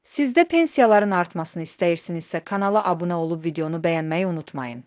Siz də pensiyaların artmasını istəyirsinizsə kanala abunə olub videonu bəyənməyi unutmayın.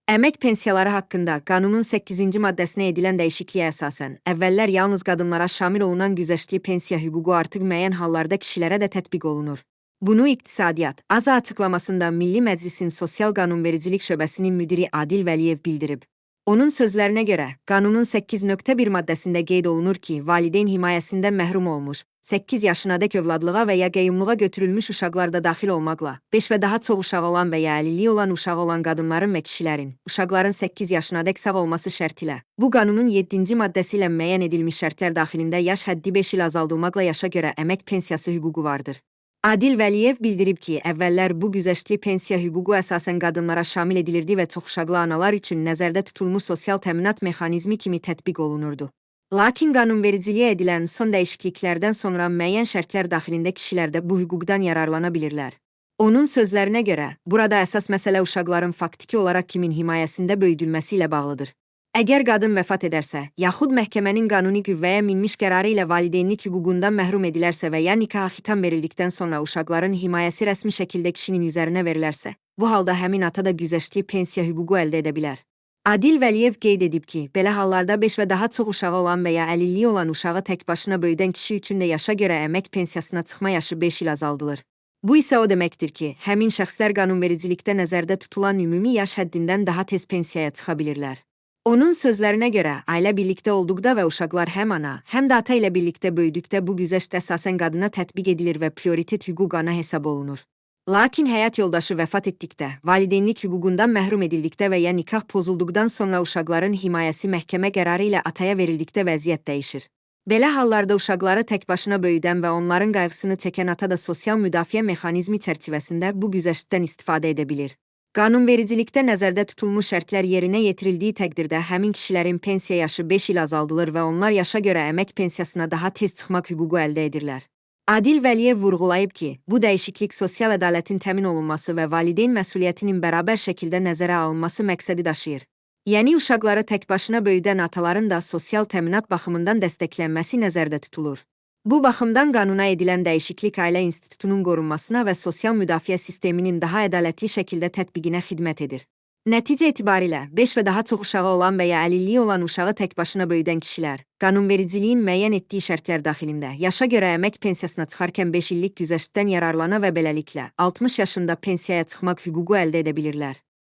Əmək pensiyaları haqqında qanunun 8-ci maddəsinə edilən dəyişikliyə əsasən, əvvəllər yalnız qadınlara şamil olunan güzəştli pensiya hüququ artıq müəyyən hallarda kişilərə də tətbiq olunur. Bunu İqtisadiyyat, AZA açıqlamasında Milli Məclisin Sosial Qanunvericilik şöbəsinin müdiri Adil Vəliyev bildirib. Onun sözlərinə görə, qanunun 8.1 maddəsində qeyd olunur ki, valideyn himayəsindən məhrum olmuş, 8 yaşınadək övladlığa və ya qəyyumluğa götürülmüş uşaqlar da daxil olmaqla, 5 və daha çox uşağı olan və ya əlilliyi olan uşağı olan qadınların və kişilərin, uşaqların 8 yaşınadək sağ olması şərtilə, bu qanunun 7-ci maddəsi ilə müəyyən edilmiş şərtlər daxilində yaş həddi 5 il azaldılmaqla yaşa görə əmək pensiyası hüququ vardır. Adil Vəliyev bildirib ki, əvvəllər bu güzəştli pensiya hüququ əsasən qadınlara şamil edilirdi və çoxuşaqlı analar üçün nəzərdə tutulmuş sosial təminat mexanizmi kimi tətbiq olunurdu. Lakin qanunvericiliyə edilən son dəyişikliklərdən sonra müəyyən şərtlər daxilində kişilər də bu hüquqdan yararlana bilirlər. Onun sözlərinə görə, burada əsas məsələ uşaqların faktiki olaraq kimin himayəsində böyüdülməsi ilə bağlıdır. Əgər qadın vəfat edərsə, yaxud məhkəmənin qanuni qüvvəyə minmiş qərarı ilə valideynlik hüququndan məhrum edilərsə və ya nikaha xitam verildikdən sonra uşaqların himayəsi rəsmi şəkildə kişinin üzərinə verilərsə, bu halda həmin ata da güzəştli pensiya hüququ əldə edə bilər. Adil Vəliyev qeyd edib ki, belə hallarda 5 və daha çox uşağı olan və ya əlilliyi olan uşağı tək başına böyüdən kişi üçün də yaşa görə əmək pensiyasına çıxma yaşı 5 il azaldılır. Bu isə o deməkdir ki, həmin şəxslər qanunvericilikdə nəzərdə tutulan ümumi yaş həddindən daha tez pensiyaya çıxa bilirlər. Onun sözlərinə görə, ailə birlikdə olduqda və uşaqlar həm ana, həm də ata ilə birlikdə böyüdükdə bu güzəşt əsasən qadına tətbiq edilir və prioritet hüquq ana hesab olunur. Lakin həyat yoldaşı vəfat etdikdə, valideynlik hüququndan məhrum edildikdə və ya nikah pozulduqdan sonra uşaqların himayəsi məhkəmə qərarı ilə ataya verildikdə vəziyyət dəyişir. Belə hallarda uşaqları tək başına böyüdən və onların qayğısını çəkən ata da sosial müdafiə mexanizmi çərçivəsində bu güzəştdən istifadə edə bilir. Qanunvericilikdə nəzərdə tutulmuş şərtlər yerinə yetirildiyi təqdirdə həmin kişilərin pensiya yaşı 5 il azaldılır və onlar yaşa görə əmək pensiyasına daha tez çıxmaq hüququ əldə edirlər. Adil Vəliyev vurğulayıb ki, bu dəyişiklik sosial ədalətin təmin olunması və valideyn məsuliyyətinin bərabər şəkildə nəzərə alınması məqsədi daşıyır. Yəni uşaqları tək başına böyüdən ataların da sosial təminat baxımından dəstəklənməsi nəzərdə tutulur. Bu baxımdan qanuna edilən dəyişiklik ailə institutunun qorunmasına və sosial müdafiə sisteminin daha ədalətli şəkildə tətbiqinə xidmət edir. Nəticə etibarilə, 5 və daha çox uşağı olan və ya əlilliyi olan uşağı tək başına böyüdən kişilər, qanunvericiliyin müəyyən etdiyi şərtlər daxilində yaşa görə əmək pensiyasına çıxarkən 5 illik güzəştdən yararlana və beləliklə 60 yaşında pensiyaya çıxmaq hüququ əldə edə bilirlər.